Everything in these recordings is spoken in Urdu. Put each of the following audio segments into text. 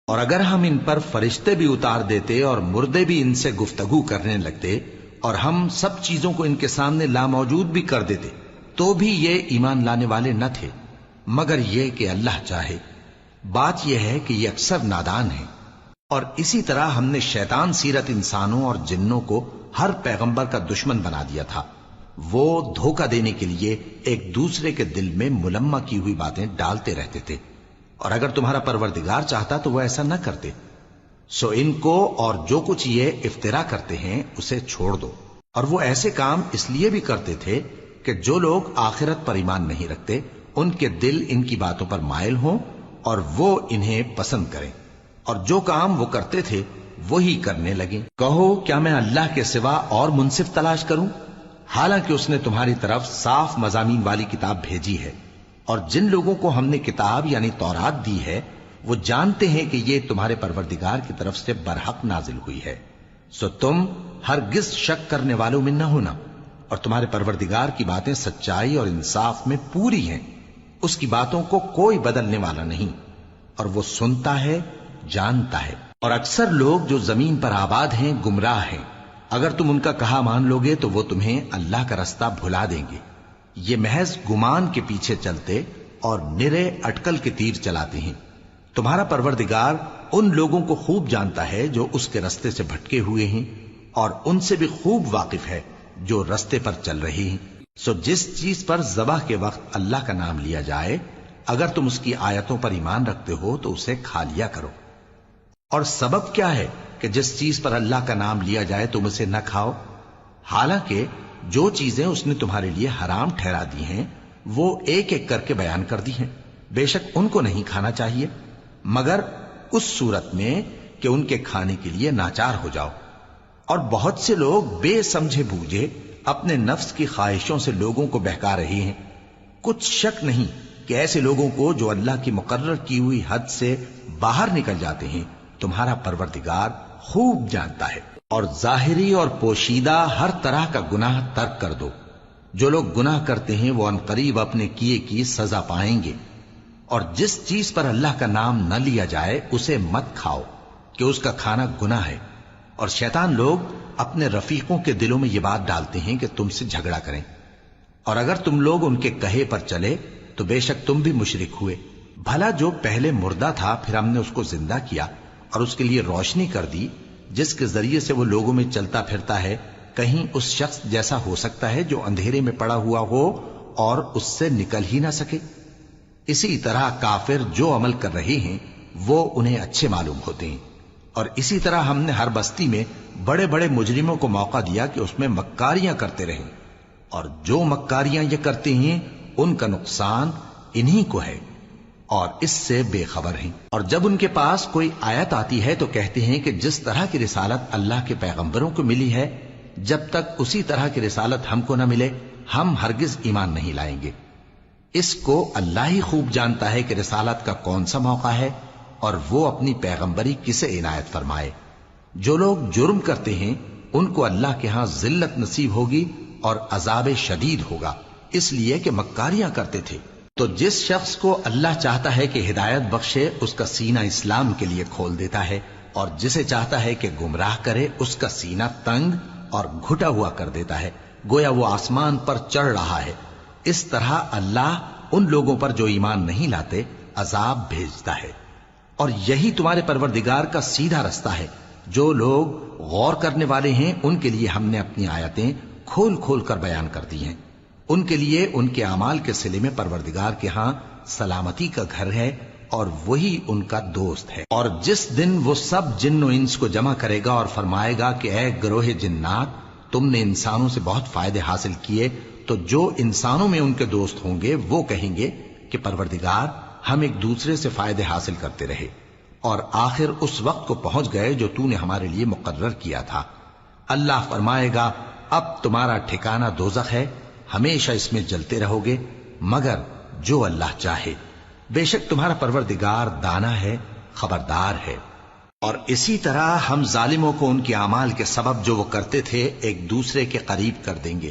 اور اگر ہم ان پر فرشتے بھی اتار دیتے اور مردے بھی ان سے گفتگو کرنے لگتے اور ہم سب چیزوں کو ان کے سامنے لاموجود بھی کر دیتے تو بھی یہ ایمان لانے والے نہ تھے، مگر یہ کہ اللہ چاہے۔ بات یہ ہے کہ یہ اکثر نادان ہیں۔ اور اسی طرح ہم نے شیطان سیرت انسانوں اور جنوں کو ہر پیغمبر کا دشمن بنا دیا تھا۔ وہ دھوکہ دینے کے لیے ایک دوسرے کے دل میں ملمہ کی ہوئی باتیں ڈالتے رہتے تھے، اور اگر تمہارا پروردگار چاہتا تو وہ ایسا نہ کرتے۔ سو ان کو اور جو کچھ یہ افطرا کرتے ہیں اسے چھوڑ دو۔ اور وہ ایسے کام اس لیے بھی کرتے تھے کہ جو لوگ آخرت پر ایمان نہیں رکھتے ان کے دل ان کی باتوں پر مائل ہوں اور وہ انہیں پسند کریں، اور جو کام وہ کرتے تھے وہی کرنے لگیں۔ کہو کیا میں اللہ کے سوا اور منصف تلاش کروں، حالانکہ اس نے تمہاری طرف صاف مضامین والی کتاب بھیجی ہے، اور جن لوگوں کو ہم نے کتاب یعنی تورات دی ہے وہ جانتے ہیں کہ یہ تمہارے پروردگار کی طرف سے برحق نازل ہوئی ہے۔ سو تم ہرگز شک کرنے والوں میں نہ ہونا، اور تمہارے پروردگار کی باتیں سچائی اور انصاف میں پوری ہیں، اس کی باتوں کو کوئی بدلنے والا نہیں، اور وہ سنتا ہے جانتا ہے۔ اور اکثر لوگ جو زمین پر آباد ہیں گمراہ ہیں، اگر تم ان کا کہا مان لوگے تو وہ تمہیں اللہ کا رستہ بھلا دیں گے۔ یہ محض گمان کے پیچھے چلتے اور نرے اٹکل کے تیر چلاتے ہیں۔ تمہارا پروردگار ان لوگوں کو خوب جانتا ہے جو اس کے رستے سے بھٹکے ہوئے ہیں، اور ان سے بھی خوب واقف ہے جو رستے پر چل رہی ہیں۔ سو جس چیز پر ذبح کے وقت اللہ کا نام لیا جائے اگر تم اس کی آیتوں پر ایمان رکھتے ہو تو اسے کھا لیا کرو۔ اور سبب کیا ہے کہ جس چیز پر اللہ کا نام لیا جائے تم اسے نہ کھاؤ، حالانکہ جو چیزیں اس نے تمہارے لیے حرام ٹھہرا دی ہیں وہ ایک ایک کر کے بیان کر دی ہیں۔ بے شک ان کو نہیں کھانا چاہیے مگر اس صورت میں کہ ان کے کھانے کے لیے ناچار ہو جاؤ۔ اور بہت سے لوگ بے سمجھے بوجھے اپنے نفس کی خواہشوں سے لوگوں کو بہکا رہے ہیں۔ کچھ شک نہیں کہ ایسے لوگوں کو جو اللہ کی مقرر کی ہوئی حد سے باہر نکل جاتے ہیں تمہارا پروردگار خوب جانتا ہے۔ اور ظاہری اور پوشیدہ ہر طرح کا گناہ ترک کر دو۔ جو لوگ گناہ کرتے ہیں وہ عنقریب اپنے کیے کی سزا پائیں گے۔ اور جس چیز پر اللہ کا نام نہ لیا جائے اسے مت کھاؤ کہ اس کا کھانا گناہ ہے۔ اور شیطان لوگ اپنے رفیقوں کے دلوں میں یہ بات ڈالتے ہیں کہ تم سے جھگڑا کریں، اور اگر تم لوگ ان کے کہے پر چلے تو بے شک تم بھی مشرک ہوئے۔ بھلا جو پہلے مردہ تھا پھر ہم نے اس کو زندہ کیا اور اس کے لیے روشنی کر دی جس کے ذریعے سے وہ لوگوں میں چلتا پھرتا ہے، کہیں اس شخص جیسا ہو سکتا ہے جو اندھیرے میں پڑا ہوا ہو اور اس سے نکل ہی نہ سکے؟ اسی طرح کافر جو عمل کر رہے ہیں وہ انہیں اچھے معلوم ہوتے ہیں۔ اور اسی طرح ہم نے ہر بستی میں بڑے بڑے مجرموں کو موقع دیا کہ اس میں مکاریاں کرتے رہیں، اور جو مکاریاں یہ کرتے ہیں ان کا نقصان انہی کو ہے اور اس سے بے خبر ہیں۔ اور جب ان کے پاس کوئی آیت آتی ہے تو کہتے ہیں کہ جس طرح کی رسالت اللہ کے پیغمبروں کو ملی ہے جب تک اسی طرح کی رسالت ہم کو نہ ملے ہم ہرگز ایمان نہیں لائیں گے۔ اس کو اللہ ہی خوب جانتا ہے کہ رسالت کا کون سا موقع ہے اور وہ اپنی پیغمبری کسے عنایت فرمائے۔ جو لوگ جرم کرتے ہیں ان کو اللہ کے ہاں ذلت نصیب ہوگی اور عذاب شدید ہوگا، اس لیے کہ مکاریاں کرتے تھے۔ تو جس شخص کو اللہ چاہتا ہے کہ ہدایت بخشے اس کا سینہ اسلام کے لیے کھول دیتا ہے، اور جسے چاہتا ہے کہ گمراہ کرے اس کا سینہ تنگ اور گھٹا ہوا کر دیتا ہے، گویا وہ آسمان پر چڑھ رہا ہے۔ اس طرح اللہ ان لوگوں پر جو ایمان نہیں لاتے عذاب بھیجتا ہے۔ اور یہی تمہارے پروردگار کا سیدھا رستہ ہے۔ جو لوگ غور کرنے والے ہیں ان کے لیے ہم نے اپنی آیتیں کھول کھول کر بیان کر دی ہیں۔ ان کے لیے ان کے اعمال کے صلے میں پروردگار کے ہاں سلامتی کا گھر ہے اور وہی ان کا دوست ہے۔ اور جس دن وہ سب جن و انس کو جمع کرے گا اور فرمائے گا کہ اے گروہ جنات، تم نے انسانوں سے بہت فائدے حاصل کیے، تو جو انسانوں میں ان کے دوست ہوں گے وہ کہیں گے کہ پروردگار ہم ایک دوسرے سے فائدے حاصل کرتے رہے اور آخر اس وقت کو پہنچ گئے جو تو نے ہمارے لیے مقرر کیا تھا۔ اللہ فرمائے گا اب تمہارا ٹھکانہ دوزخ ہے، ہمیشہ اس میں جلتے رہو گے مگر جو اللہ چاہے۔ بے شک تمہارا پروردگار دانا ہے، خبردار ہے۔ اور اسی طرح ہم ظالموں کو ان کے اعمال کے سبب جو وہ کرتے تھے ایک دوسرے کے قریب کر دیں گے۔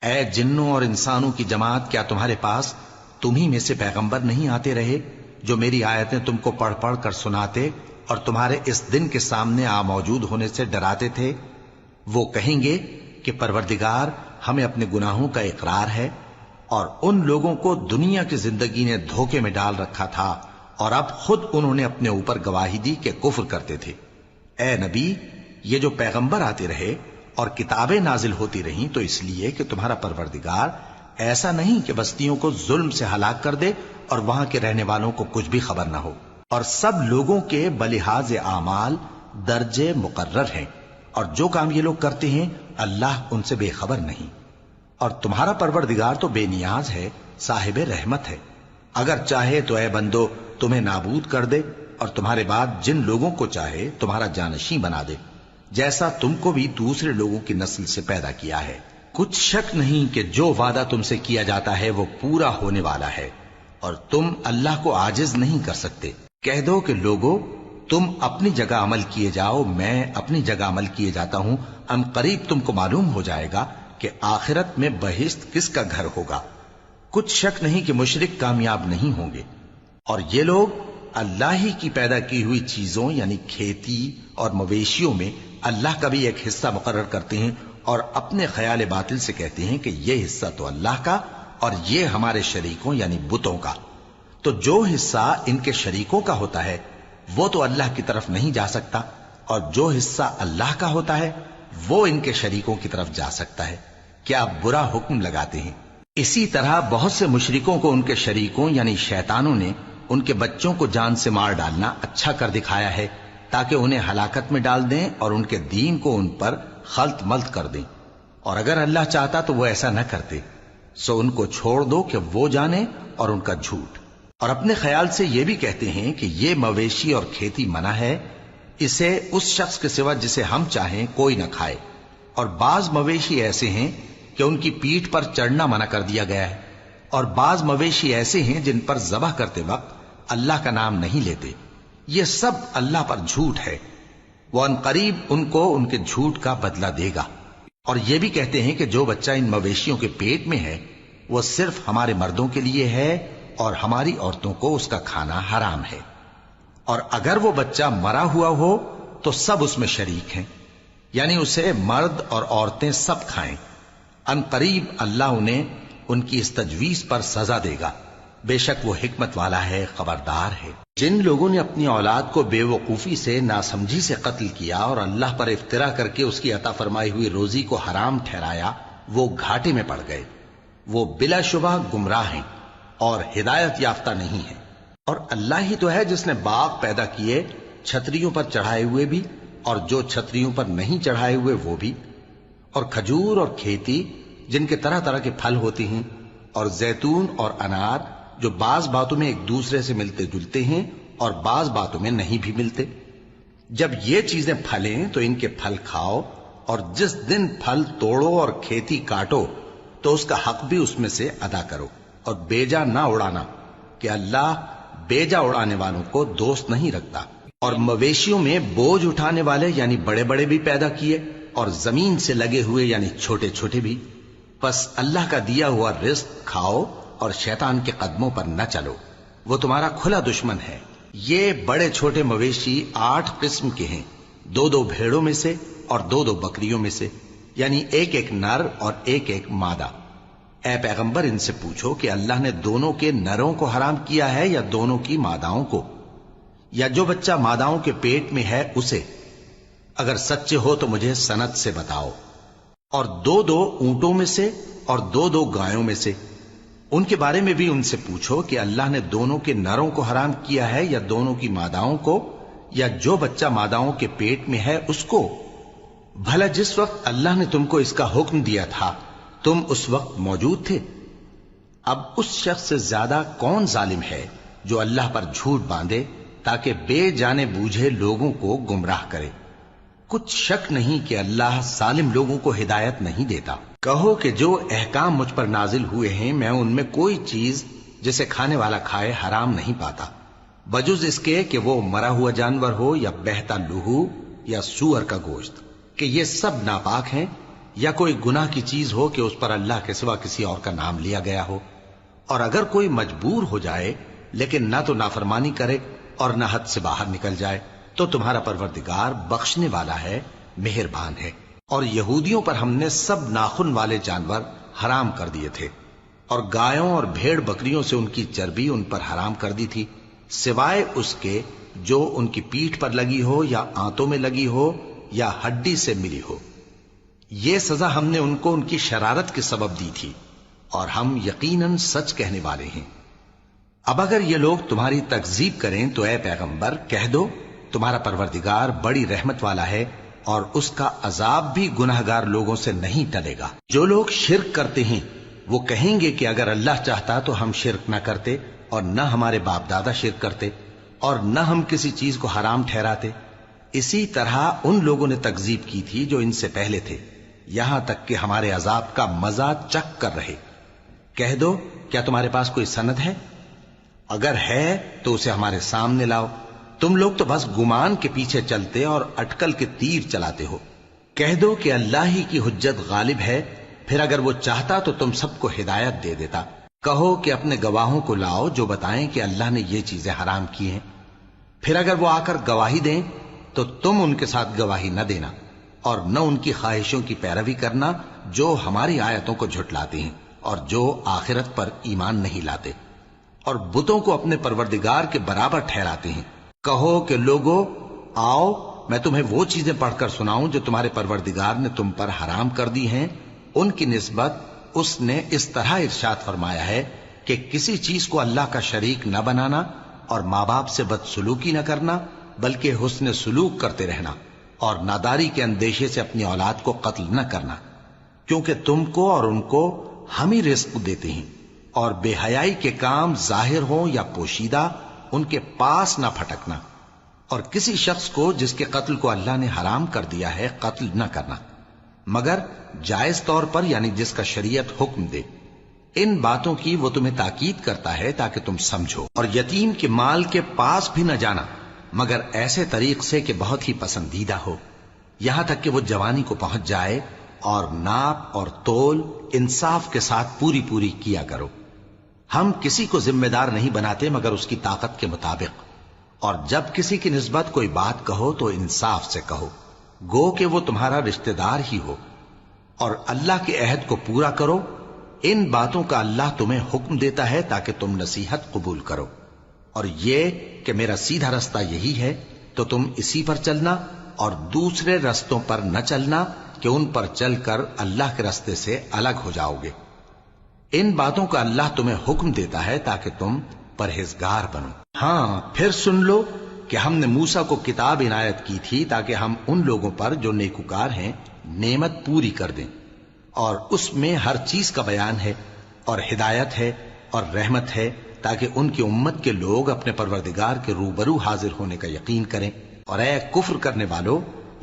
اے جنوں اور انسانوں کی جماعت، کیا تمہارے پاس تمہیں میں سے پیغمبر نہیں آتے رہے جو میری آیتیں تم کو پڑھ پڑھ کر سناتے اور تمہارے اس دن کے سامنے آ موجود ہونے سے ڈراتے تھے؟ وہ کہیں گے کہ پروردگار ہمیں اپنے گناہوں کا اقرار ہے، اور ان لوگوں کو دنیا کی زندگی نے دھوکے میں ڈال رکھا تھا اور اب خود انہوں نے اپنے اوپر گواہی دی کہ کفر کرتے تھے۔ اے نبی، یہ جو پیغمبر آتے رہے اور کتابیں نازل ہوتی رہیں تو اس لیے کہ تمہارا پروردگار ایسا نہیں کہ بستیوں کو ظلم سے ہلاک کر دے اور وہاں کے رہنے والوں کو کچھ بھی خبر نہ ہو، اور سب لوگوں کے بلحاظ اعمال درجے مقرر ہیں، اور جو کام یہ لوگ کرتے ہیں اللہ ان سے بے خبر نہیں۔ اور تمہارا پروردگار تو بے نیاز ہے، صاحب رحمت ہے، اگر چاہے تو اے بندو تمہیں نابود کر دے اور تمہارے بعد جن لوگوں کو چاہے تمہارا جانشیں بنا دے، جیسا تم کو بھی دوسرے لوگوں کی نسل سے پیدا کیا ہے۔ کچھ شک نہیں کہ جو وعدہ تم سے کیا جاتا ہے وہ پورا ہونے والا ہے، اور تم اللہ کو عاجز نہیں کر سکتے۔ کہہ دو کہ لوگو تم اپنی جگہ عمل کیے جاؤ، میں اپنی جگہ عمل کیے جاتا ہوں، ان قریب تم کو معلوم ہو جائے گا کہ آخرت میں بہشت کس کا گھر ہوگا۔ کچھ شک نہیں کہ مشرک کامیاب نہیں ہوں گے، اور یہ لوگ اللہ ہی کی پیدا کی ہوئی چیزوں یعنی کھیتی اور مویشیوں میں اللہ کا بھی ایک حصہ مقرر کرتے ہیں، اور اپنے خیال باطل سے کہتے ہیں کہ یہ حصہ تو اللہ کا اور یہ ہمارے شریکوں یعنی بتوں کا۔ تو جو حصہ ان کے شریکوں کا ہوتا ہے وہ تو اللہ کی طرف نہیں جا سکتا، اور جو حصہ اللہ کا ہوتا ہے وہ ان کے شریکوں کی طرف جا سکتا ہے۔ کیا برا حکم لگاتے ہیں؟ اسی طرح بہت سے مشرکوں کو ان کے شریکوں یعنی شیطانوں نے ان کے بچوں کو جان سے مار ڈالنا اچھا کر دکھایا ہے، تاکہ انہیں ہلاکت میں ڈال دیں اور ان کے دین کو ان پر خلط ملط کر دیں، اور اگر اللہ چاہتا تو وہ ایسا نہ کرتے۔ سو ان کو چھوڑ دو کہ وہ جانے اور ان کا جھوٹ۔ اور اپنے خیال سے یہ بھی کہتے ہیں کہ یہ مویشی اور کھیتی منع ہے، اسے اس شخص کے سوا جسے ہم چاہیں کوئی نہ کھائے، اور بعض مویشی ایسے ہیں کہ ان کی پیٹھ پر چڑھنا منع کر دیا گیا ہے، اور بعض مویشی ایسے ہیں جن پر ذبح کرتے وقت اللہ کا نام نہیں لیتے۔ یہ سب اللہ پر جھوٹ ہے، وہ ان قریب ان کو ان کے جھوٹ کا بدلہ دے گا۔ اور یہ بھی کہتے ہیں کہ جو بچہ ان مویشیوں کے پیٹ میں ہے وہ صرف ہمارے مردوں کے لیے ہے اور ہماری عورتوں کو اس کا کھانا حرام ہے، اور اگر وہ بچہ مرا ہوا ہو تو سب اس میں شریک ہیں، یعنی اسے مرد اور عورتیں سب کھائیں۔ ان قریب اللہ انہیں ان کی اس تجویز پر سزا دے گا، بے شک وہ حکمت والا ہے، خبردار ہے۔ جن لوگوں نے اپنی اولاد کو بے وقوفی سے ناسمجھی سے قتل کیا اور اللہ پر افترا کر کے اس کی عطا فرمائی ہوئی روزی کو حرام ٹھہرایا، وہ گھاٹے میں پڑ گئے، وہ بلا شبہ گمراہ ہیں اور ہدایت یافتہ نہیں ہیں۔ اور اللہ ہی تو ہے جس نے باغ پیدا کیے، چھتریوں پر چڑھائے ہوئے بھی اور جو چھتریوں پر نہیں چڑھائے ہوئے وہ بھی، اور کھجور اور کھیتی جن کے طرح طرح کے پھل ہوتے ہیں، اور زیتون اور انار جو بعض باتوں میں ایک دوسرے سے ملتے جلتے ہیں اور بعض باتوں میں نہیں بھی ملتے۔ جب یہ چیزیں پھلیں تو ان کے پھل کھاؤ، اور جس دن پھل توڑو اور کھیتی کاٹو تو اس کا حق بھی اس میں سے ادا کرو، اور بیجا نہ اڑانا کہ اللہ بیجا اڑانے والوں کو دوست نہیں رکھتا۔ اور مویشیوں میں بوجھ اٹھانے والے یعنی بڑے بڑے بھی پیدا کیے، اور زمین سے لگے ہوئے یعنی چھوٹے چھوٹے بھی۔ پس اللہ کا دیا ہوا رزق کھاؤ اور شیطان کے قدموں پر نہ چلو، وہ تمہارا کھلا دشمن ہے۔ یہ بڑے چھوٹے مویشی 8 قسم کے ہیں، 2 بھیڑوں میں سے اور 2 بکریوں میں سے، یعنی ایک نر اور ایک مادہ۔ اے پیغمبر ان سے پوچھو کہ اللہ نے دونوں کے نروں کو حرام کیا ہے یا دونوں کی ماداؤں کو، یا جو بچہ ماداؤں کے پیٹ میں ہے اسے؟ اگر سچے ہو تو مجھے سند سے بتاؤ۔ اور 2 اونٹوں میں سے اور 2 گایوں میں سے، ان کے بارے میں بھی ان سے پوچھو کہ اللہ نے دونوں کے نروں کو حرام کیا ہے یا دونوں کی ماداؤں کو، یا جو بچہ ماداؤں کے پیٹ میں ہے اس کو؟ بھلا جس وقت اللہ نے تم کو اس کا حکم دیا تھا تم اس وقت موجود تھے؟ اب اس شخص سے زیادہ کون ظالم ہے جو اللہ پر جھوٹ باندھے تاکہ بے جانے بوجھے لوگوں کو گمراہ کرے۔ کچھ شک نہیں کہ اللہ ظالم لوگوں کو ہدایت نہیں دیتا۔ کہو کہ جو احکام مجھ پر نازل ہوئے ہیں میں ان میں کوئی چیز جسے کھانے والا کھائے حرام نہیں پاتا، بجز اس کے کہ وہ مرا ہوا جانور ہو یا بہتا لہو یا سور کا گوشت، کہ یہ سب ناپاک ہیں، یا کوئی گناہ کی چیز ہو کہ اس پر اللہ کے سوا کسی اور کا نام لیا گیا ہو۔ اور اگر کوئی مجبور ہو جائے لیکن نہ تو نافرمانی کرے اور نہ حد سے باہر نکل جائے تو تمہارا پروردگار بخشنے والا ہے، مہربان ہے۔ اور یہودیوں پر ہم نے سب ناخن والے جانور حرام کر دیے تھے، اور گایوں اور بھیڑ بکریوں سے ان کی چربی ان پر حرام کر دی تھی، سوائے اس کے جو ان کی پیٹھ پر لگی ہو یا آنتوں میں لگی ہو یا ہڈی سے ملی ہو۔ یہ سزا ہم نے ان کو ان کی شرارت کے سبب دی تھی، اور ہم یقیناً سچ کہنے والے ہیں۔ اب اگر یہ لوگ تمہاری تکذیب کریں تو اے پیغمبر کہہ دو، تمہارا پروردگار بڑی رحمت والا ہے، اور اس کا عذاب بھی گناہگار لوگوں سے نہیں ٹلے گا۔ جو لوگ شرک کرتے ہیں وہ کہیں گے کہ اگر اللہ چاہتا تو ہم شرک نہ کرتے، اور نہ ہمارے باپ دادا شرک کرتے، اور نہ ہم کسی چیز کو حرام ٹھہراتے۔ اسی طرح ان لوگوں نے تکذیب کی تھی جو ان سے پہلے تھے، یہاں تک کہ ہمارے عذاب کا مزہ چکھ کر رہے۔ کہہ دو، کیا تمہارے پاس کوئی سند ہے؟ اگر ہے تو اسے ہمارے سامنے لاؤ۔ تم لوگ تو بس گمان کے پیچھے چلتے اور اٹکل کے تیر چلاتے ہو۔ کہہ دو کہ اللہ ہی کی حجت غالب ہے، پھر اگر وہ چاہتا تو تم سب کو ہدایت دے دیتا۔ کہو کہ اپنے گواہوں کو لاؤ جو بتائیں کہ اللہ نے یہ چیزیں حرام کی ہیں، پھر اگر وہ آ کر گواہی دیں تو تم ان کے ساتھ گواہی نہ دینا، اور نہ ان کی خواہشوں کی پیروی کرنا جو ہماری آیتوں کو جھٹلاتے ہیں اور جو آخرت پر ایمان نہیں لاتے، اور بتوں کو اپنے پروردگار کے برابر ٹھہراتے ہیں۔ کہو کہ لوگو آؤ، میں تمہیں وہ چیزیں پڑھ کر سناؤں جو تمہارے پروردگار نے تم پر حرام کر دی ہیں۔ ان کی نسبت اس نے اس طرح ارشاد فرمایا ہے کہ کسی چیز کو اللہ کا شریک نہ بنانا، اور ماں باپ سے بدسلوکی نہ کرنا، بلکہ حسن سلوک کرتے رہنا، اور ناداری کے اندیشے سے اپنی اولاد کو قتل نہ کرنا، کیونکہ تم کو اور ان کو ہم ہی رزق دیتے ہیں۔ اور بے حیائی کے کام ظاہر ہوں یا پوشیدہ ان کے پاس نہ پھٹکنا، اور کسی شخص کو جس کے قتل کو اللہ نے حرام کر دیا ہے قتل نہ کرنا، مگر جائز طور پر، یعنی جس کا شریعت حکم دے۔ ان باتوں کی وہ تمہیں تاکید کرتا ہے تاکہ تم سمجھو۔ اور یتیم کے مال کے پاس بھی نہ جانا مگر ایسے طریق سے کہ بہت ہی پسندیدہ ہو، یہاں تک کہ وہ جوانی کو پہنچ جائے، اور ناپ اور تول انصاف کے ساتھ پوری پوری کیا کرو۔ ہم کسی کو ذمہ دار نہیں بناتے مگر اس کی طاقت کے مطابق، اور جب کسی کی نسبت کوئی بات کہو تو انصاف سے کہو، گو کہ وہ تمہارا رشتہ دار ہی ہو، اور اللہ کے عہد کو پورا کرو۔ ان باتوں کا اللہ تمہیں حکم دیتا ہے تاکہ تم نصیحت قبول کرو، اور یہ کہ میرا سیدھا رستہ یہی ہے تو تم اسی پر چلنا، اور دوسرے رستوں پر نہ چلنا کہ ان پر چل کر اللہ کے رستے سے الگ ہو جاؤ گے۔ ان باتوں کا اللہ تمہیں حکم دیتا ہے تاکہ تم پرہیزگار بنو۔ ہاں، پھر سن لو کہ ہم نے موسیٰ کو کتاب عنایت کی تھی تاکہ ہم ان لوگوں پر جو نیکوکار ہیں نعمت پوری کر دیں، اور اس میں ہر چیز کا بیان ہے، اور ہدایت ہے اور رحمت ہے، تاکہ ان کی امت کے لوگ اپنے پروردگار کے روبرو حاضر ہونے کا یقین کریں۔ اور اے کفر کرنے والو،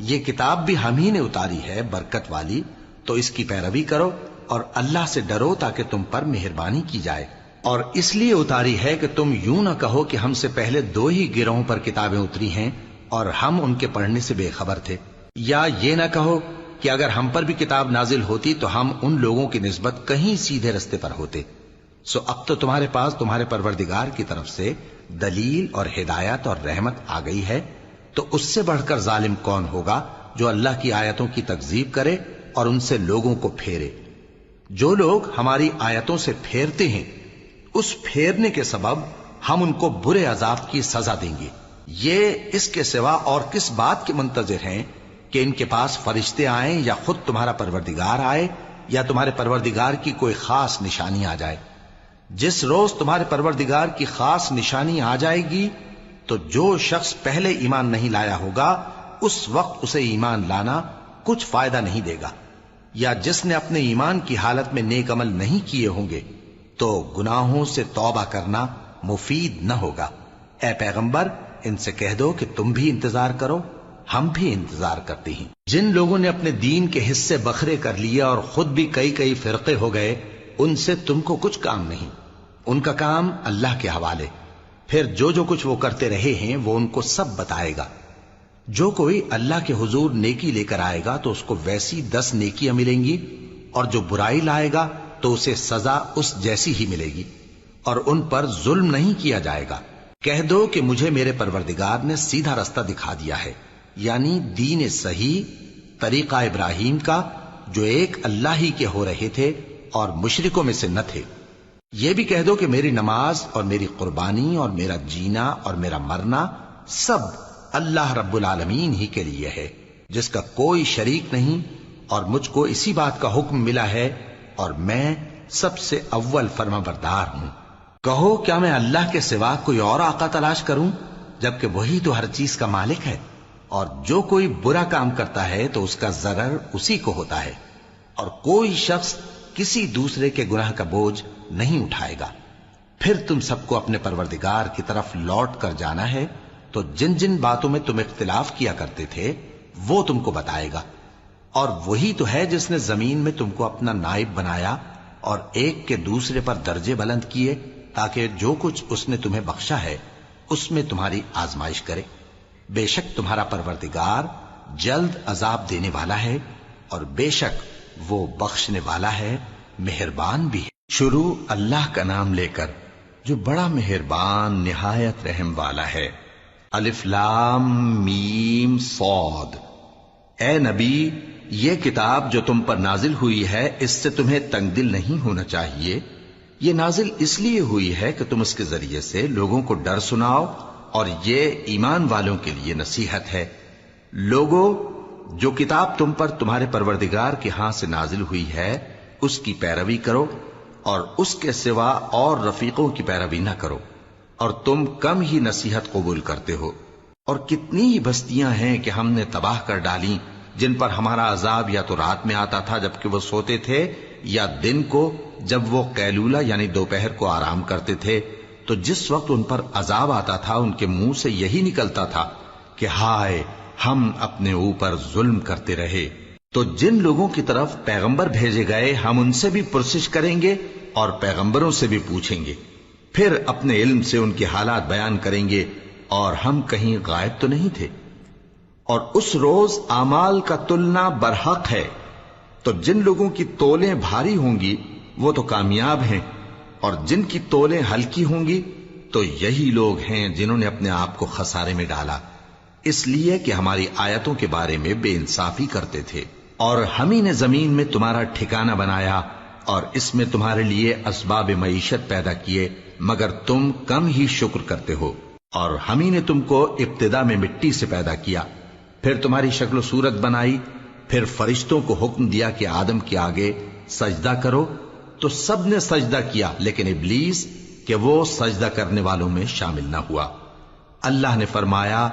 یہ کتاب بھی ہم ہی نے اتاری ہے برکت والی، تو اس کی پیروی کرو اور اللہ سے ڈرو تاکہ تم پر مہربانی کی جائے۔ اور اس لیے اتاری ہے کہ تم یوں نہ کہو کہ ہم سے پہلے 2 ہی گروہوں پر کتابیں اتری ہیں اور ہم ان کے پڑھنے سے بے خبر تھے، یا یہ نہ کہو کہ اگر ہم پر بھی کتاب نازل ہوتی تو ہم ان لوگوں کی نسبت کہیں سیدھے رستے پر ہوتے۔ سو اب تو تمہارے پاس تمہارے پروردگار کی طرف سے دلیل اور ہدایت اور رحمت آ گئی ہے، تو اس سے بڑھ کر ظالم کون ہوگا جو اللہ کی آیتوں کی تکذیب کرے اور ان سے لوگوں کو پھیرے۔ جو لوگ ہماری آیتوں سے پھیرتے ہیں اس پھیرنے کے سبب ہم ان کو برے عذاب کی سزا دیں گے۔ یہ اس کے سوا اور کس بات کے منتظر ہیں کہ ان کے پاس فرشتے آئیں یا خود تمہارا پروردگار آئے یا تمہارے پروردگار کی کوئی خاص نشانی آ جائے۔ جس روز تمہارے پروردگار کی خاص نشانی آ جائے گی تو جو شخص پہلے ایمان نہیں لایا ہوگا اس وقت اسے ایمان لانا کچھ فائدہ نہیں دے گا، یا جس نے اپنے ایمان کی حالت میں نیک عمل نہیں کیے ہوں گے تو گناہوں سے توبہ کرنا مفید نہ ہوگا۔ اے پیغمبر، ان سے کہہ دو کہ تم بھی انتظار کرو، ہم بھی انتظار کرتے ہیں۔ جن لوگوں نے اپنے دین کے حصے بکھرے کر لیے اور خود بھی کئی فرقے ہو گئے، ان سے تم کو کچھ کام نہیں، ان کا کام اللہ کے حوالے۔ پھر جو کچھ وہ کرتے رہے ہیں وہ ان کو سب بتائے گا۔ جو کوئی اللہ کے حضور نیکی لے کر آئے گا تو اس کو ویسی 10 نیکیاں ملیں گی، اور جو برائی لائے گا تو اسے سزا اس جیسی ہی ملے گی، اور ان پر ظلم نہیں کیا جائے گا۔ کہہ دو کہ مجھے میرے پروردگار نے سیدھا رستہ دکھا دیا ہے، یعنی دین صحیح، طریقہ ابراہیم کا، جو ایک اللہ ہی کے ہو رہے تھے اور مشرکوں میں سے نہ تھے۔ یہ بھی کہہ دو کہ میری نماز اور میری قربانی اور میرا جینا اور میرا مرنا سب اللہ رب العالمین ہی کے لیے ہے، جس کا کوئی شریک نہیں، اور مجھ کو اسی بات کا حکم ملا ہے، اور میں سب سے اول فرما بردار ہوں۔ کہو کیا میں اللہ کے سوا کوئی اور آقا تلاش کروں، جبکہ وہی تو ہر چیز کا مالک ہے، اور جو کوئی برا کام کرتا ہے تو اس کا ضرر اسی کو ہوتا ہے، اور کوئی شخص کسی دوسرے کے گناہ کا بوجھ نہیں اٹھائے گا۔ پھر تم سب کو اپنے پروردگار کی طرف لوٹ کر جانا ہے، تو جن جن باتوں میں تم اختلاف کیا کرتے تھے وہ تم کو بتائے گا، اور وہی تو ہے جس نے زمین میں تم کو اپنا نائب بنایا اور ایک کے دوسرے پر درجے بلند کیے، تاکہ جو کچھ اس نے تمہیں بخشا ہے اس میں تمہاری آزمائش کرے۔ بے شک تمہارا پروردگار جلد عذاب دینے والا ہے، اور بے شک وہ بخشنے والا ہے، مہربان بھی ہے۔ شروع اللہ کا نام لے کر جو بڑا مہربان نہایت رحم والا ہے۔ الف لام میم صاد۔ اے نبی، یہ کتاب جو تم پر نازل ہوئی ہے اس سے تمہیں تنگ دل نہیں ہونا چاہیے۔ یہ نازل اس لیے ہوئی ہے کہ تم اس کے ذریعے سے لوگوں کو ڈر سناؤ، اور یہ ایمان والوں کے لیے نصیحت ہے۔ لوگوں، جو کتاب تم پر تمہارے پروردگار کے ہاں سے نازل ہوئی ہے اس کی پیروی کرو، اور اس کے سوا اور رفیقوں کی پیروی نہ کرو، اور تم کم ہی نصیحت قبول کرتے ہو۔ اور کتنی ہی بستیاں ہیں کہ ہم نے تباہ کر ڈالی، جن پر ہمارا عذاب یا تو رات میں آتا تھا جبکہ وہ سوتے تھے، یا دن کو جب وہ قیلولہ یعنی دوپہر کو آرام کرتے تھے، تو جس وقت ان پر عذاب آتا تھا ان کے منہ سے یہی نکلتا تھا کہ ہائے، ہم اپنے اوپر ظلم کرتے رہے۔ تو جن لوگوں کی طرف پیغمبر بھیجے گئے ہم ان سے بھی پرسش کریں گے اور پیغمبروں سے بھی پوچھیں گے، پھر اپنے علم سے ان کے حالات بیان کریں گے، اور ہم کہیں غائب تو نہیں تھے۔ اور اس روز اعمال کا تلنا برحق ہے، تو جن لوگوں کی تولیں بھاری ہوں گی وہ تو کامیاب ہیں، اور جن کی تولیں ہلکی ہوں گی تو یہی لوگ ہیں جنہوں نے اپنے آپ کو خسارے میں ڈالا، اس لیے کہ ہماری آیتوں کے بارے میں بے انصافی کرتے تھے۔ اور ہم ہی نے زمین میں تمہارا ٹھکانہ بنایا، اور اس میں تمہارے لیے اسباب معیشت پیدا کیے، مگر تم کم ہی شکر کرتے ہو۔ اور ہم ہی نے تم کو ابتدا میں مٹی سے پیدا کیا، پھر تمہاری شکل و صورت بنائی، پھر فرشتوں کو حکم دیا کہ آدم کے آگے سجدہ کرو، تو سب نے سجدہ کیا لیکن ابلیس کہ وہ سجدہ کرنے والوں میں شامل نہ ہوا۔ اللہ نے فرمایا،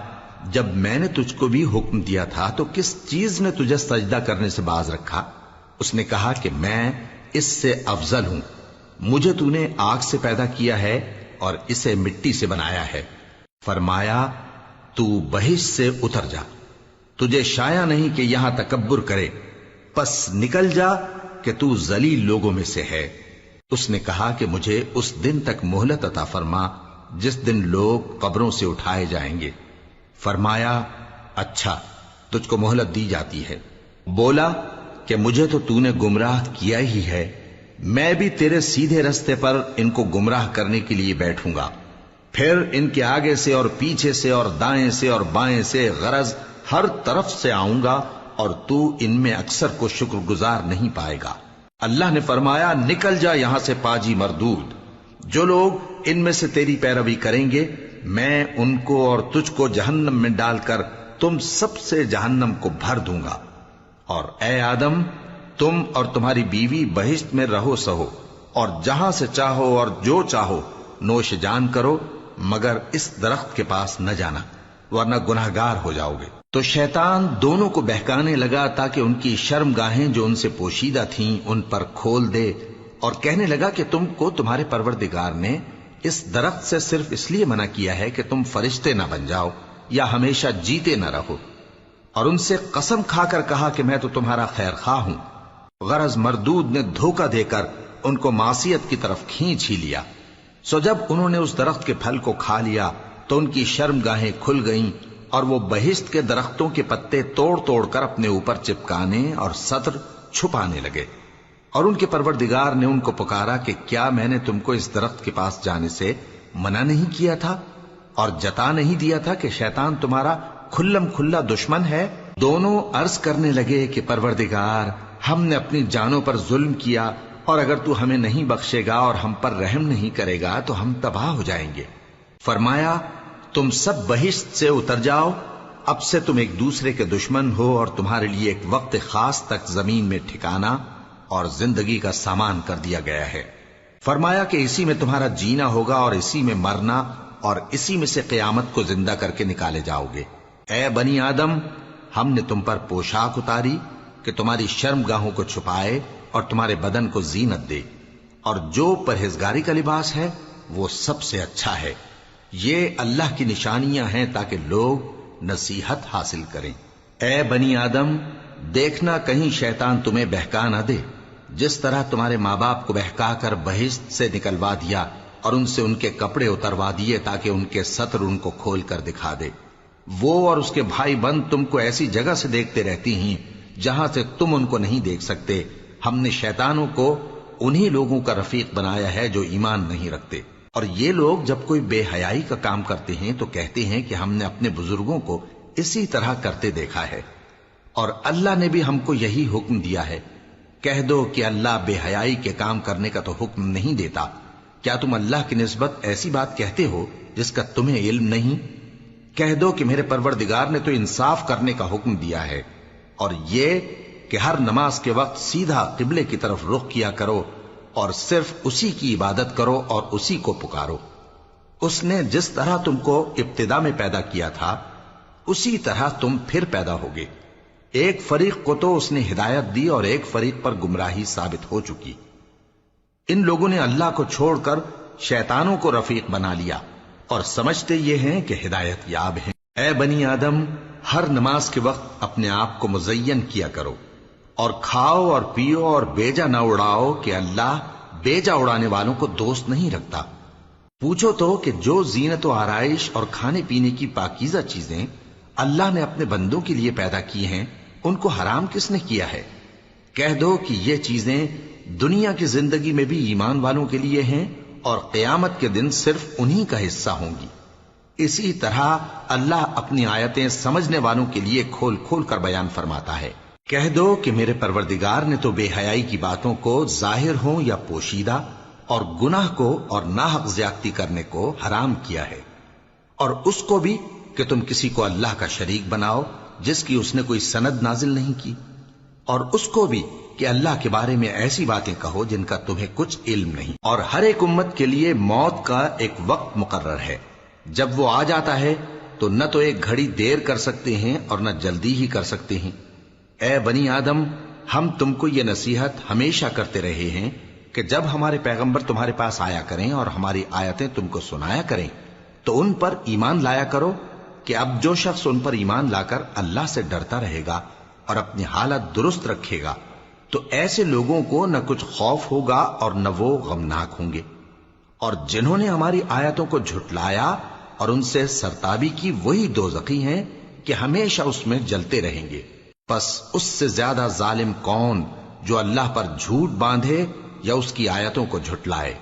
جب میں نے تجھ کو بھی حکم دیا تھا تو کس چیز نے تجھے سجدہ کرنے سے باز رکھا؟ اس نے کہا کہ میں اس سے افضل ہوں، مجھے تو نے آگ سے پیدا کیا ہے اور اسے مٹی سے بنایا ہے۔ فرمایا، تو بہشت سے اتر جا، تجھے شایع نہیں کہ یہاں تکبر کرے، پس نکل جا کہ تو ذلیل لوگوں میں سے ہے۔ اس نے کہا کہ مجھے اس دن تک مہلت عطا فرما جس دن لوگ قبروں سے اٹھائے جائیں گے۔ فرمایا، اچھا، تجھ کو مہلت دی جاتی ہے۔ بولا کہ مجھے تو نے گمراہ کیا ہی ہے، میں بھی تیرے سیدھے رستے پر ان کو گمراہ کرنے کے لیے بیٹھوں گا، پھر ان کے آگے سے اور پیچھے سے اور دائیں سے اور بائیں سے، غرض ہر طرف سے آؤں گا، اور تو ان میں اکثر کو شکر گزار نہیں پائے گا۔ اللہ نے فرمایا، نکل جا یہاں سے پاجی مردود، جو لوگ ان میں سے تیری پیروی کریں گے میں ان کو اور تجھ کو جہنم میں ڈال کر تم سب سے جہنم کو بھر دوں گا۔ اور اے آدم، تم اور تمہاری بیوی بہشت میں رہو سہو، اور جہاں سے چاہو اور جو چاہو نوش جان کرو، مگر اس درخت کے پاس نہ جانا ورنہ گناہگار ہو جاؤ گے۔ تو شیطان دونوں کو بہکانے لگا تاکہ ان کی شرم گاہیں جو ان سے پوشیدہ تھیں ان پر کھول دے، اور کہنے لگا کہ تم کو تمہارے پروردگار نے اس درخت سے صرف اس لیے منع کیا ہے کہ تم فرشتے نہ بن جاؤ یا ہمیشہ جیتے نہ رہو۔ اور ان سے قسم کھا کر کہا کہ میں تو تمہارا خیر خواہ ہوں۔ غرض مردود نے دھوکہ دے کر ان کو معصیت کی طرف کھینچ ہی لیا۔ سو جب انہوں نے اس درخت کے پھل کو کھا لیا تو ان کی شرم گاہیں کھل گئیں، اور وہ بہشت کے درختوں کے پتے توڑ توڑ کر اپنے اوپر چپکانے اور سطر چھپانے لگے۔ اور ان کے پروردگار نے ان کو پکارا کہ کیا میں نے تم کو اس درخت کے پاس جانے سے منع نہیں کیا تھا؟ اور جتا نہیں دیا تھا کہ شیطان تمہارا کھلم کھلا دشمن ہے؟ دونوں عرض کرنے لگے کہ پروردگار، ہم نے اپنی جانوں پر ظلم کیا، اور اگر تو ہمیں نہیں بخشے گا اور ہم پر رحم نہیں کرے گا تو ہم تباہ ہو جائیں گے۔ فرمایا تم سب بہشت سے اتر جاؤ، اب سے تم ایک دوسرے کے دشمن ہو، اور تمہارے لیے ایک وقت خاص تک زمین میں ٹھکانا اور زندگی کا سامان کر دیا گیا ہے۔ فرمایا کہ اسی میں تمہارا جینا ہوگا اور اسی میں مرنا، اور اسی میں سے قیامت کو زندہ کر کے نکالے جاؤ گے۔ اے بنی آدم، ہم نے تم پر پوشاک اتاری کہ تمہاری شرم گاہوں کو چھپائے اور تمہارے بدن کو زینت دے، اور جو پرہیزگاری کا لباس ہے وہ سب سے اچھا ہے۔ یہ اللہ کی نشانیاں ہیں تاکہ لوگ نصیحت حاصل کریں۔ اے بنی آدم، دیکھنا کہیں شیطان تمہیں بہکا نہ دے، جس طرح تمہارے ماں باپ کو بہکا کر بہشت سے نکلوا دیا اور ان سے ان کے کپڑے اتروا دیے تاکہ ان کے ستر ان کو کھول کر دکھا دے۔ وہ اور اس کے بھائی بند تم کو ایسی جگہ سے دیکھتے رہتی ہیں جہاں سے تم ان کو نہیں دیکھ سکتے۔ ہم نے شیطانوں کو انہی لوگوں کا رفیق بنایا ہے جو ایمان نہیں رکھتے، اور یہ لوگ جب کوئی بے حیائی کا کام کرتے ہیں تو کہتے ہیں کہ ہم نے اپنے بزرگوں کو اسی طرح کرتے دیکھا ہے، اور اللہ نے بھی ہم کو یہی حکم دیا ہے۔ کہہ دو کہ اللہ بے حیائی کے کام کرنے کا تو حکم نہیں دیتا۔ کیا تم اللہ کی نسبت ایسی بات کہتے ہو جس کا تمہیں علم نہیں؟ کہہ دو کہ میرے پروردگار نے تو انصاف کرنے کا حکم دیا ہے، اور یہ کہ ہر نماز کے وقت سیدھا قبلے کی طرف رخ کیا کرو اور صرف اسی کی عبادت کرو اور اسی کو پکارو۔ اس نے جس طرح تم کو ابتدا میں پیدا کیا تھا اسی طرح تم پھر پیدا ہوگے۔ ایک فریق کو تو اس نے ہدایت دی اور ایک فریق پر گمراہی ثابت ہو چکی۔ ان لوگوں نے اللہ کو چھوڑ کر شیطانوں کو رفیق بنا لیا اور سمجھتے یہ ہیں کہ ہدایت یاب ہیں۔ اے بنی آدم، ہر نماز کے وقت اپنے آپ کو مزین کیا کرو، اور کھاؤ اور پیو اور بیجا نہ اڑاؤ کہ اللہ بیجا اڑانے والوں کو دوست نہیں رکھتا۔ پوچھو تو کہ جو زینت و آرائش اور کھانے پینے کی پاکیزہ چیزیں اللہ نے اپنے بندوں کے لیے پیدا کی ہیں ان کو حرام کس نے کیا ہے؟ کہہ دو کہ یہ چیزیں دنیا کی زندگی میں بھی ایمان والوں کے لیے ہیں اور قیامت کے دن صرف انہی کا حصہ ہوں گی۔ اسی طرح اللہ اپنی آیتیں سمجھنے والوں کے لیے کھول کھول کر بیان فرماتا ہے۔ کہہ دو کہ میرے پروردگار نے تو بے حیائی کی باتوں کو ظاہر ہوں یا پوشیدہ، اور گناہ کو اور ناحق زیادتی کرنے کو حرام کیا ہے، اور اس کو بھی کہ تم کسی کو اللہ کا شریک بناؤ جس کی اس نے کوئی سند نازل نہیں کی، اور اس کو بھی کہ اللہ کے بارے میں ایسی باتیں کہو جن کا تمہیں کچھ علم نہیں۔ اور ہر ایک امت کے لیے موت کا ایک وقت مقرر ہے، جب وہ آ جاتا ہے تو نہ تو ایک گھڑی دیر کر سکتے ہیں اور نہ جلدی ہی کر سکتے ہیں۔ اے بنی آدم، ہم تم کو یہ نصیحت ہمیشہ کرتے رہے ہیں کہ جب ہمارے پیغمبر تمہارے پاس آیا کریں اور ہماری آیتیں تم کو سنایا کریں تو ان پر ایمان لایا کرو، کہ اب جو شخص ان پر ایمان لا کر اللہ سے ڈرتا رہے گا اور اپنی حالت درست رکھے گا تو ایسے لوگوں کو نہ کچھ خوف ہوگا اور نہ وہ غمناک ہوں گے، اور جنہوں نے ہماری آیتوں کو جھٹلایا اور ان سے سرتابی کی وہی دوزخی ہیں کہ ہمیشہ اس میں جلتے رہیں گے۔ پس اس سے زیادہ ظالم کون جو اللہ پر جھوٹ باندھے یا اس کی آیتوں کو جھٹلائے؟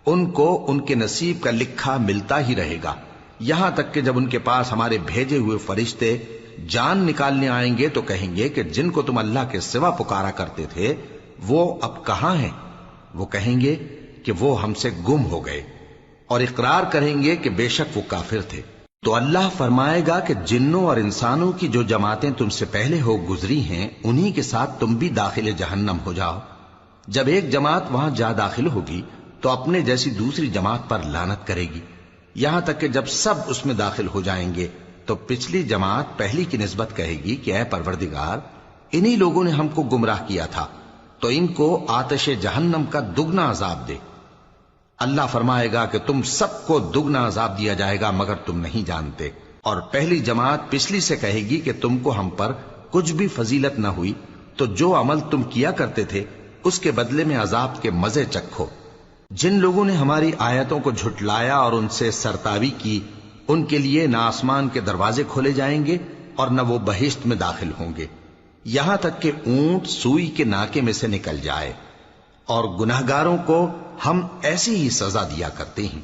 ان کو ان کے نصیب کا لکھا ملتا ہی رہے گا، یہاں تک کہ جب ان کے پاس ہمارے بھیجے ہوئے فرشتے جان نکالنے آئیں گے تو کہیں گے کہ جن کو تم اللہ کے سوا پکارا کرتے تھے وہ اب کہاں ہیں؟ وہ کہیں گے کہ وہ ہم سے گم ہو گئے، اور اقرار کریں گے کہ بے شک وہ کافر تھے۔ تو اللہ فرمائے گا کہ جنوں اور انسانوں کی جو جماعتیں تم سے پہلے ہو گزری ہیں انہی کے ساتھ تم بھی داخل جہنم ہو جاؤ۔ جب ایک جماعت وہاں جا داخل ہوگی تو اپنے جیسی دوسری جماعت پر لعنت کرے گی، یہاں تک کہ جب سب اس میں داخل ہو جائیں گے تو پچھلی جماعت پہلی کی نسبت کہے گی کہ اے پروردگار، انہی لوگوں نے ہم کو گمراہ کیا تھا، تو ان کو آتش جہنم کا دگنا عذاب دے۔ اللہ فرمائے گا کہ تم سب کو دگنا عذاب دیا جائے گا مگر تم نہیں جانتے۔ اور پہلی جماعت پچھلی سے کہے گی کہ تم کو ہم پر کچھ بھی فضیلت نہ ہوئی، تو جو عمل تم کیا کرتے تھے اس کے بدلے میں عذاب کے مزے چکھو۔ جن لوگوں نے ہماری آیتوں کو جھٹلایا اور ان سے سرتابی کی ان کے لیے نہ آسمان کے دروازے کھولے جائیں گے اور نہ وہ بہشت میں داخل ہوں گے، یہاں تک کہ اونٹ سوئی کے ناکے میں سے نکل جائے، اور گناہگاروں کو ہم ایسی ہی سزا دیا کرتے ہیں۔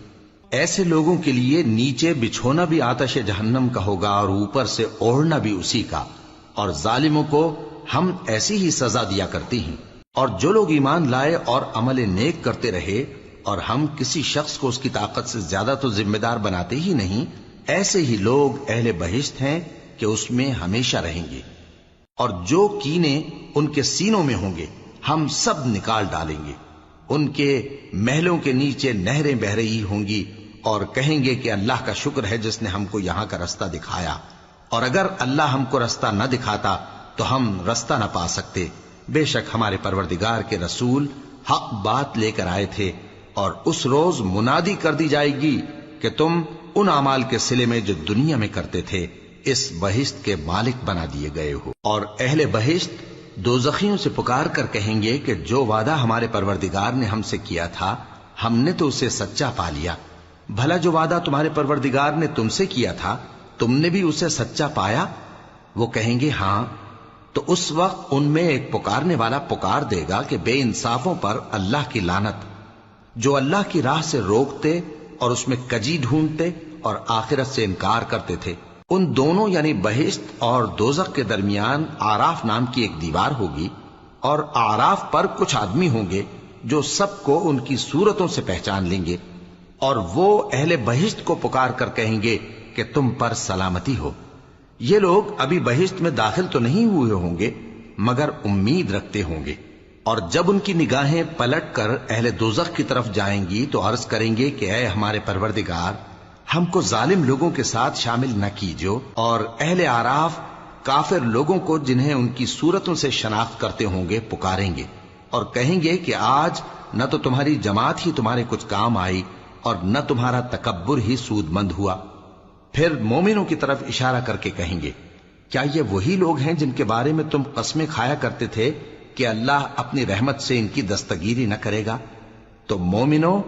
ایسے لوگوں کے لیے نیچے بچھونا بھی آتش جہنم کا ہوگا اور اوپر سے اوڑھنا بھی اسی کا، اور ظالموں کو ہم ایسی ہی سزا دیا کرتی ہیں۔ اور جو لوگ ایمان لائے اور عمل نیک کرتے رہے اور ہم کسی شخص کو اس کی طاقت سے زیادہ تو ذمہ دار بناتے ہی نہیں، ایسے ہی لوگ اہل بہشت ہیں کہ اس میں ہمیشہ رہیں گے۔ اور جو کینے ان کے سینوں میں ہوں گے ہم سب نکال ڈالیں گے، ان کے محلوں کے نیچے نہریں بہہ رہی ہوں گی، اور کہیں گے کہ اللہ کا شکر ہے جس نے ہم کو یہاں کا رستہ دکھایا، اور اگر اللہ ہم کو رستہ نہ دکھاتا تو ہم رستہ نہ پا سکتے۔ بے شک ہمارے پروردگار کے رسول حق بات لے کر آئے تھے، اور اس روز منادی کر دی جائے گی کہ تم ان اعمال کے صلے میں جو دنیا میں کرتے تھے اس بہشت کے مالک بنا دیے گئے ہو۔ اور اہل بہشت دوزخیوں سے پکار کر کہیں گے کہ جو وعدہ ہمارے پروردگار نے ہم سے کیا تھا ہم نے تو اسے سچا پا لیا، بھلا جو وعدہ تمہارے پروردگار نے تم سے کیا تھا تم نے بھی اسے سچا پایا؟ وہ کہیں گے ہاں۔ تو اس وقت ان میں ایک پکارنے والا پکار دے گا کہ بے انصافوں پر اللہ کی لعنت، جو اللہ کی راہ سے روکتے اور اس میں کجی ڈھونڈتے اور آخرت سے انکار کرتے تھے۔ ان دونوں یعنی بہشت اور دوزخ کے درمیان آراف نام کی ایک دیوار ہوگی، اور آراف پر کچھ آدمی ہوں گے جو سب کو ان کی صورتوں سے پہچان لیں گے، اور وہ اہل بہشت کو پکار کر کہیں گے کہ تم پر سلامتی ہو۔ یہ لوگ ابھی بہشت میں داخل تو نہیں ہوئے ہوں گے مگر امید رکھتے ہوں گے، اور جب ان کی نگاہیں پلٹ کر اہل دوزخ کی طرف جائیں گی تو عرض کریں گے کہ اے ہمارے پروردگار، ہم کو ظالم لوگوں کے ساتھ شامل نہ کیجو۔ اور اہل آراف کافر لوگوں کو جنہیں ان کی صورتوں سے شناخت کرتے ہوں گے پکاریں گے اور کہیں گے کہ آج نہ تو تمہاری جماعت ہی تمہارے کچھ کام آئی اور نہ تمہارا تکبر ہی سود مند ہوا۔ پھر مومنوں کی طرف اشارہ کر کے کہیں گے کیا یہ وہی لوگ ہیں جن کے بارے میں تم قسمیں کھایا کرتے تھے کہ اللہ اپنی رحمت سے ان کی دستگیری نہ کرے گا؟ تو مومنو،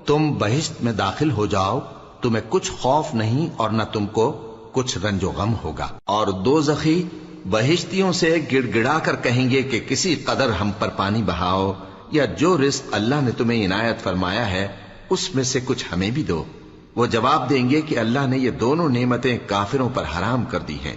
تم بہشت میں داخل ہو جاؤ، تمہیں کچھ خوف نہیں اور نہ تم کو کچھ رنج و غم ہوگا۔ اور دوزخی بہشتیوں سے گڑ گڑا کر کہیں گے کہ کسی قدر ہم پر پانی بہاؤ، یا جو رزق اللہ نے تمہیں عنایت فرمایا ہے اس میں سے کچھ ہمیں بھی دو۔ وہ جواب دیں گے کہ اللہ نے یہ دونوں نعمتیں کافروں پر حرام کر دی ہیں،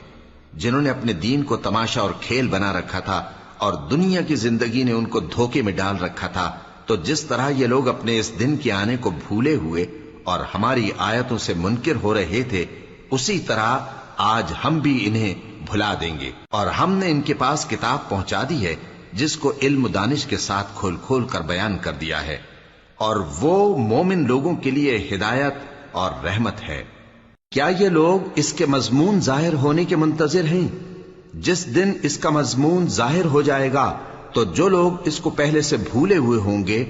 جنہوں نے اپنے دین کو تماشا اور کھیل بنا رکھا تھا اور دنیا کی زندگی نے ان کو دھوکے میں ڈال رکھا تھا۔ تو جس طرح یہ لوگ اپنے اس دن کے آنے کو بھولے ہوئے اور ہماری آیتوں سے منکر ہو رہے تھے، اسی طرح آج ہم بھی انہیں بھلا دیں گے۔ اور ہم نے ان کے پاس کتاب پہنچا دی ہے جس کو علم و دانش کے ساتھ کھول کھول کر بیان کر دیا ہے، اور وہ مومن لوگوں کے لیے ہدایت اور رحمت ہے۔ کیا یہ لوگ اس کے مضمون ظاہر ہونے کے منتظر ہیں؟ جس دن اس کا مضمون ظاہر ہو جائے گا تو جو لوگ اس کو پہلے سے بھولے ہوئے ہوں گے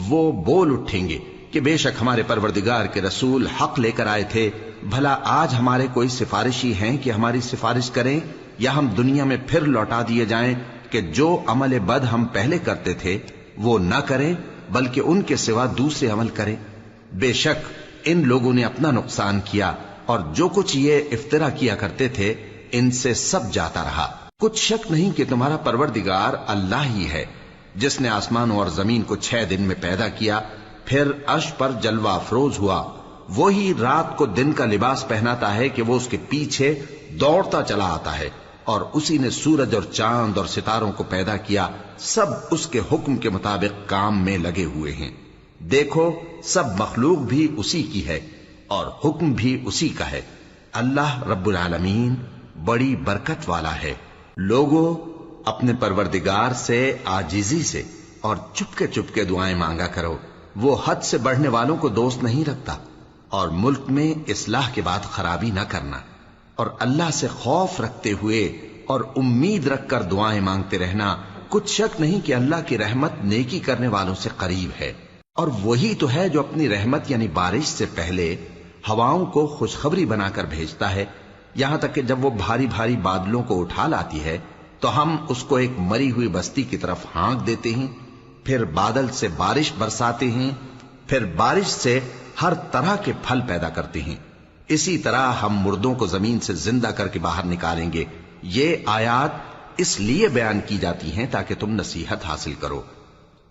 وہ بول اٹھیں گے کہ بے شک ہمارے پروردگار کے رسول حق لے کر آئے تھے، بھلا آج ہمارے کوئی سفارشی ہیں کہ ہماری سفارش کریں، یا ہم دنیا میں پھر لوٹا دیے جائیں کہ جو عمل بد ہم پہلے کرتے تھے وہ نہ کریں بلکہ ان کے سوا دوسرے عمل کریں۔ بے شک ان لوگوں نے اپنا نقصان کیا، اور جو کچھ یہ افترا کیا کرتے تھے ان سے سب جاتا رہا۔ کچھ شک نہیں کہ تمہارا پروردگار اللہ ہی ہے جس نے آسمانوں اور زمین کو 6 دن میں پیدا کیا، پھر عرش پر جلوہ افروز ہوا۔ وہی رات کو دن کا لباس پہناتا ہے کہ وہ اس کے پیچھے دوڑتا چلا آتا ہے، اور اسی نے سورج اور چاند اور ستاروں کو پیدا کیا، سب اس کے حکم کے مطابق کام میں لگے ہوئے ہیں۔ دیکھو سب مخلوق بھی اسی کی ہے اور حکم بھی اسی کا ہے۔ اللہ رب العالمین بڑی برکت والا ہے۔ لوگوں، اپنے پروردگار سے عاجزی سے اور چپکے دعائیں مانگا کرو، وہ حد سے بڑھنے والوں کو دوست نہیں رکھتا، اور ملک میں اصلاح کے بعد خرابی نہ کرنا، اور اللہ سے خوف رکھتے ہوئے اور امید رکھ کر دعائیں مانگتے رہنا۔ کچھ شک نہیں کہ اللہ کی رحمت نیکی کرنے والوں سے قریب ہے، اور وہی تو ہے جو اپنی رحمت یعنی بارش سے پہلے ہواؤں کو خوشخبری بنا کر بھیجتا ہے، یہاں تک کہ جب وہ بھاری بھاری بادلوں کو اٹھا لاتی ہے تو ہم اس کو ایک مری ہوئی بستی کی طرف ہانک دیتے ہیں، پھر بادل سے بارش برساتے ہیں، پھر بارش سے ہر طرح کے پھل پیدا کرتے ہیں۔ اسی طرح ہم مردوں کو زمین سے زندہ کر کے باہر نکالیں گے۔ یہ آیات اس لیے بیان کی جاتی ہیں تاکہ تم نصیحت حاصل کرو۔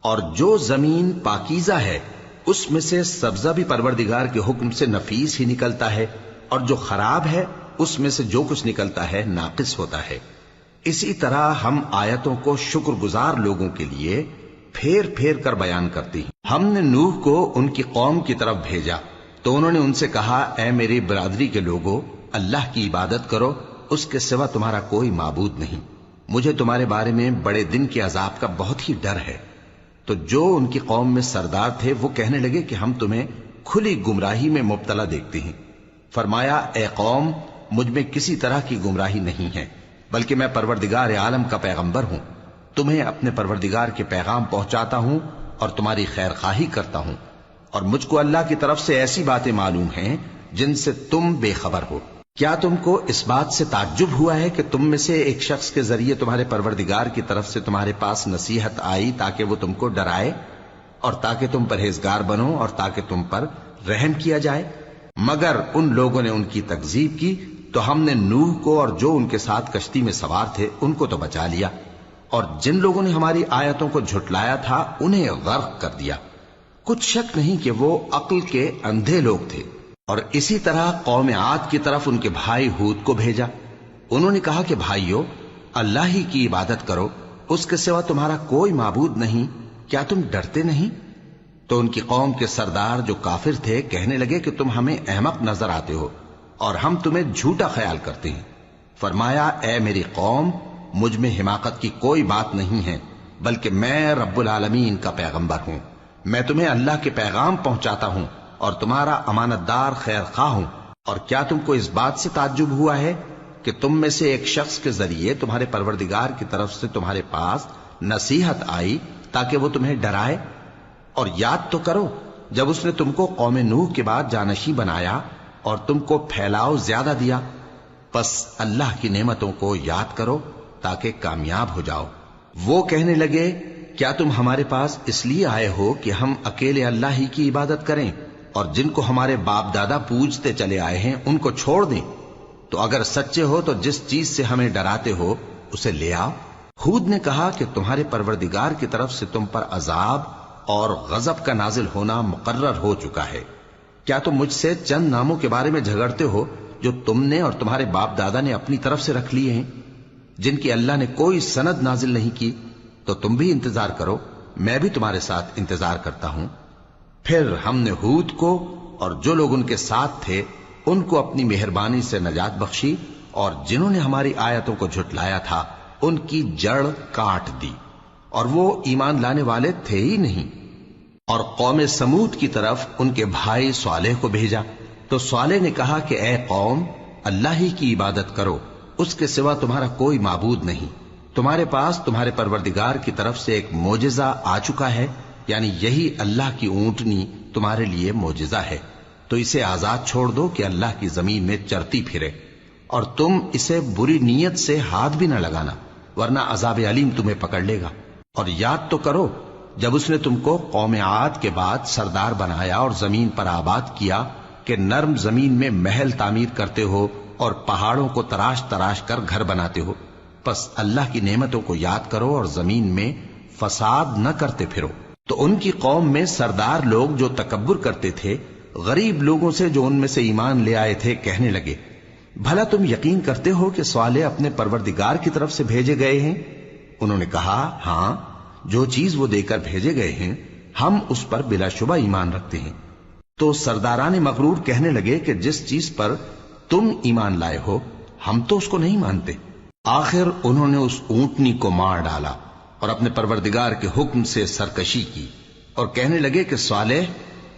اور جو زمین پاکیزہ ہے اس میں سے سبزہ بھی پروردگار کے حکم سے نفیس ہی نکلتا ہے، اور جو خراب ہے اس میں سے جو کچھ نکلتا ہے ناقص ہوتا ہے۔ اسی طرح ہم آیتوں کو شکر گزار لوگوں کے لیے پھیر پھیر کر بیان کرتے ہیں۔ ہم نے نوح کو ان کی قوم کی طرف بھیجا تو انہوں نے ان سے کہا، اے میری برادری کے لوگو، اللہ کی عبادت کرو، اس کے سوا تمہارا کوئی معبود نہیں۔ مجھے تمہارے بارے میں بڑے دن کے عذاب کا بہت ہی ڈر ہے۔ تو جو ان کی قوم میں سردار تھے وہ کہنے لگے کہ ہم تمہیں کھلی گمراہی میں مبتلا دیکھتے ہیں۔ فرمایا، اے قوم، مجھ میں کسی طرح کی گمراہی نہیں ہے، بلکہ میں پروردگار عالم کا پیغمبر ہوں، تمہیں اپنے پروردگار کے پیغام پہنچاتا ہوں اور تمہاری خیر خواہی کرتا ہوں، اور مجھ کو اللہ کی طرف سے ایسی باتیں معلوم ہیں جن سے تم بے خبر ہو۔ کیا تم کو اس بات سے تعجب ہوا ہے کہ تم میں سے ایک شخص کے ذریعے تمہارے پروردگار کی طرف سے تمہارے پاس نصیحت آئی تاکہ وہ تم کو ڈرائے اور تاکہ تم پرہیزگار بنو اور تاکہ تم پر رحم کیا جائے؟ مگر ان لوگوں نے ان کی تکذیب کی تو ہم نے نوح کو اور جو ان کے ساتھ کشتی میں سوار تھے ان کو تو بچا لیا، اور جن لوگوں نے ہماری آیتوں کو جھٹلایا تھا انہیں غرق کر دیا۔ کچھ شک نہیں کہ وہ عقل کے اندھے لوگ تھے۔ اور اسی طرح قوم عاد کی طرف ان کے بھائی ہود کو بھیجا۔ انہوں نے کہا کہ بھائیو، اللہ ہی کی عبادت کرو، اس کے سوا تمہارا کوئی معبود نہیں، کیا تم ڈرتے نہیں؟ تو ان کی قوم کے سردار جو کافر تھے کہنے لگے کہ تم ہمیں احمق نظر آتے ہو اور ہم تمہیں جھوٹا خیال کرتے ہیں۔ فرمایا، اے میری قوم، مجھ میں حماقت کی کوئی بات نہیں ہے، بلکہ میں رب العالمین کا پیغمبر ہوں۔ میں تمہیں اللہ کے پیغام پہنچاتا ہوں اور تمہارا امانت دار خیر خواہ ہوں۔ اور کیا تم کو اس بات سے تعجب ہوا ہے کہ تم میں سے ایک شخص کے ذریعے تمہارے پروردگار کی طرف سے تمہارے پاس نصیحت آئی تاکہ وہ تمہیں ڈرائے؟ اور یاد تو کرو جب اس نے تم کو قوم نوح کے بعد جانشین بنایا اور تم کو پھیلاؤ زیادہ دیا، پس اللہ کی نعمتوں کو یاد کرو تاکہ کامیاب ہو جاؤ۔ وہ کہنے لگے، کیا تم ہمارے پاس اس لیے آئے ہو کہ ہم اکیلے اللہ ہی کی عبادت کریں اور جن کو ہمارے باپ دادا پوجتے چلے آئے ہیں ان کو چھوڑ دیں؟ تو اگر سچے ہو تو جس چیز سے ہمیں ڈراتے ہو اسے لے آؤ۔ ہود نے کہا کہ تمہارے پروردگار کی طرف سے تم پر عذاب اور غضب کا نازل ہونا مقرر ہو چکا ہے۔ کیا تم مجھ سے چند ناموں کے بارے میں جھگڑتے ہو جو تم نے اور تمہارے باپ دادا نے اپنی طرف سے رکھ لیے ہیں، جن کی اللہ نے کوئی سند نازل نہیں کی؟ تو تم بھی انتظار کرو، میں بھی تمہارے ساتھ انتظار کرتا ہوں۔ پھر ہم نے ہود کو اور جو لوگ ان کے ساتھ تھے ان کو اپنی مہربانی سے نجات بخشی، اور جنہوں نے ہماری آیتوں کو جھٹلایا تھا ان کی جڑ کاٹ دی، اور وہ ایمان لانے والے تھے ہی نہیں۔ اور قوم سمود کی طرف ان کے بھائی صالح کو بھیجا تو صالح نے کہا کہ اے قوم، اللہ ہی کی عبادت کرو، اس کے سوا تمہارا کوئی معبود نہیں۔ تمہارے پاس تمہارے پروردگار کی طرف سے ایک معجزہ آ چکا ہے، یعنی یہی اللہ کی اونٹنی تمہارے لیے معجزہ ہے، تو اسے آزاد چھوڑ دو کہ اللہ کی زمین میں چرتی پھرے، اور تم اسے بری نیت سے ہاتھ بھی نہ لگانا، ورنہ عذاب علیم تمہیں پکڑ لے گا۔ اور یاد تو کرو جب اس نے تم کو قوم عاد کے بعد سردار بنایا اور زمین پر آباد کیا کہ نرم زمین میں محل تعمیر کرتے ہو اور پہاڑوں کو تراش تراش کر گھر بناتے ہو، پس اللہ کی نعمتوں کو یاد کرو اور زمین میں فساد نہ کرتے پھرو۔ تو ان کی قوم میں سردار لوگ جو تکبر کرتے تھے غریب لوگوں سے جو ان میں سے ایمان لے آئے تھے کہنے لگے، بھلا تم یقین کرتے ہو کہ صالح اپنے پروردگار کی طرف سے بھیجے گئے ہیں؟ انہوں نے کہا، ہاں، جو چیز وہ دے کر بھیجے گئے ہیں ہم اس پر بلا شبہ ایمان رکھتے ہیں۔ تو سرداران مغرور کہنے لگے کہ جس چیز پر تم ایمان لائے ہو ہم تو اس کو نہیں مانتے۔ آخر انہوں نے اس اونٹنی کو مار ڈالا اور اپنے پروردگار کے حکم سے سرکشی کی، اور کہنے لگے کہ صالح،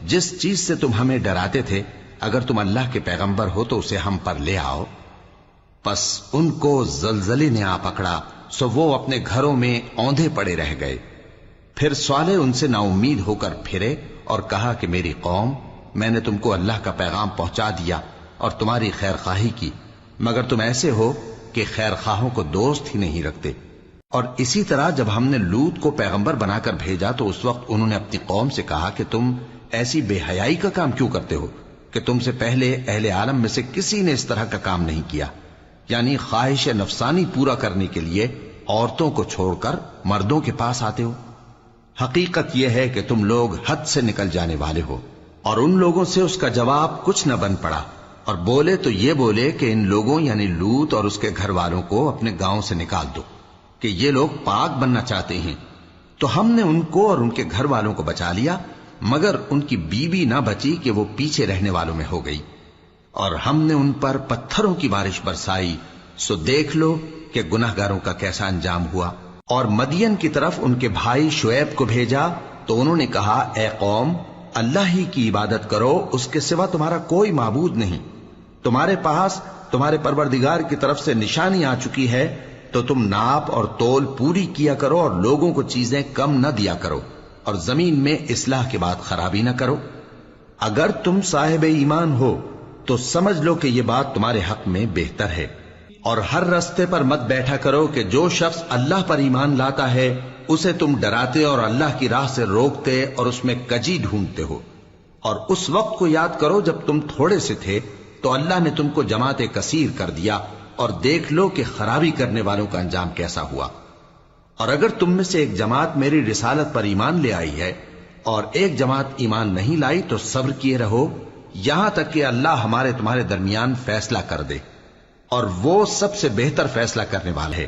جس چیز سے تم ہمیں ڈراتے تھے اگر تم اللہ کے پیغمبر ہو تو اسے ہم پر لے آؤ۔ پس ان کو زلزلے نے آ پکڑا، سو وہ اپنے گھروں میں اوندھے پڑے رہ گئے۔ پھر صالح ان سے نا امید ہو کر پھرے اور کہا کہ میری قوم، میں نے تم کو اللہ کا پیغام پہنچا دیا اور تمہاری خیر خواہی کی، مگر تم ایسے ہو کہ خیر خواہوں کو دوست ہی نہیں رکھتے۔ اور اسی طرح جب ہم نے لوط کو پیغمبر بنا کر بھیجا تو اس وقت انہوں نے اپنی قوم سے کہا کہ تم ایسی بے حیائی کا کام کیوں کرتے ہو کہ تم سے پہلے اہل عالم میں سے کسی نے اس طرح کا کام نہیں کیا، یعنی خواہش نفسانی پورا کرنے کے لیے عورتوں کو چھوڑ کر مردوں کے پاس آتے ہو۔ حقیقت یہ ہے کہ تم لوگ حد سے نکل جانے والے ہو۔ اور ان لوگوں سے اس کا جواب کچھ نہ بن پڑا، اور بولے تو یہ بولے کہ ان لوگوں یعنی لوط اور اس کے گھر والوں کو اپنے گاؤں سے نکال دو کہ یہ لوگ پاک بننا چاہتے ہیں۔ تو ہم نے ان کو اور ان کے گھر والوں کو بچا لیا، مگر ان کی بیوی نہ بچی کہ وہ پیچھے رہنے والوں میں ہو گئی، اور ہم نے ان پر پتھروں کی بارش برسائی، سو دیکھ لو کہ گناہگاروں کا کیسا انجام ہوا۔ اور مدین کی طرف ان کے بھائی شعیب کو بھیجا تو انہوں نے کہا، اے قوم، اللہ ہی کی عبادت کرو، اس کے سوا تمہارا کوئی معبود نہیں۔ تمہارے پاس تمہارے پروردگار کی طرف سے نشانی آ چکی ہے، تو تم ناپ اور تول پوری کیا کرو اور لوگوں کو چیزیں کم نہ دیا کرو، اور زمین میں اصلاح کے بعد خرابی نہ کرو۔ اگر تم صاحب ایمان ہو تو سمجھ لو کہ یہ بات تمہارے حق میں بہتر ہے، اور ہر رستے پر مت بیٹھا کرو کہ جو شخص اللہ پر ایمان لاتا ہے اسے تم ڈراتے اور اللہ کی راہ سے روکتے اور اس میں کجی ڈھونڈتے ہو۔ اور اس وقت کو یاد کرو جب تم تھوڑے سے تھے تو اللہ نے تم کو جماعت کثیر کر دیا، اور دیکھ لو کہ خرابی کرنے والوں کا انجام کیسا ہوا۔ اور اگر تم میں سے ایک جماعت میری رسالت پر ایمان لے آئی ہے اور ایک جماعت ایمان نہیں لائی تو صبر کیے رہو یہاں تک کہ اللہ ہمارے تمہارے درمیان فیصلہ کر دے، اور وہ سب سے بہتر فیصلہ کرنے والا ہے۔